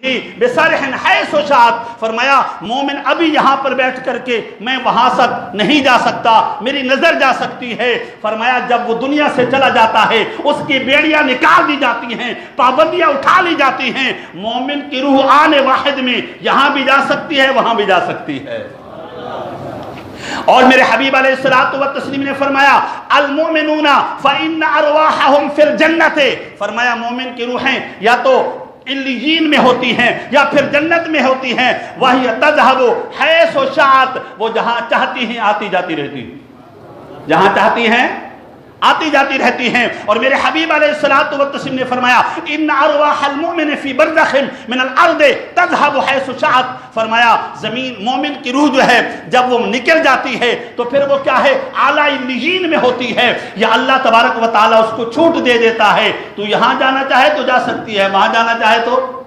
بسرحن حیث شاءت، فرمایا مومن ابھی یہاں پر بیٹھ کر کے میں وہاں تک نہیں جا سکتا، میری نظر جا سکتی ہے۔ فرمایا جب وہ دنیا سے چلا جاتا ہے اس کی بیڑیاں نکال دی جاتی ہیں، پابندیاں اٹھا لی جاتی ہیں، مومن کی روح آنے واحد میں یہاں بھی جا سکتی ہے وہاں بھی جا سکتی ہے۔ اور میرے حبیب علیہ الصلوۃ والتسلیم نے فرمایا المؤمنون فإن أرواحهم في الجنة، فرمایا مومن کی روحیں یا تو علیین میں ہوتی ہیں یا پھر جنت میں ہوتی ہیں، وہی تذہب حیث شاءت، وہ جہاں چاہتی ہیں آتی جاتی رہتی ہیں، جہاں چاہتی ہیں آتی جاتی رہتی ہیں۔ اور میرے حبیب علیہ الصلوۃ والتسلیم نے فرمایا ان ارواح المؤمن فی برزخ من الارض تذهب حیث شاءت، فرمایا زمین مومن کی روح جو ہے جب وہ نکل جاتی ہے تو پھر وہ کیا ہے اعلیٰ علیین میں ہوتی ہے، یا اللہ تبارک و تعالیٰ اس کو چھوٹ دے دیتا ہے، تو یہاں جانا چاہے تو جا سکتی ہے، وہاں جانا چاہے تو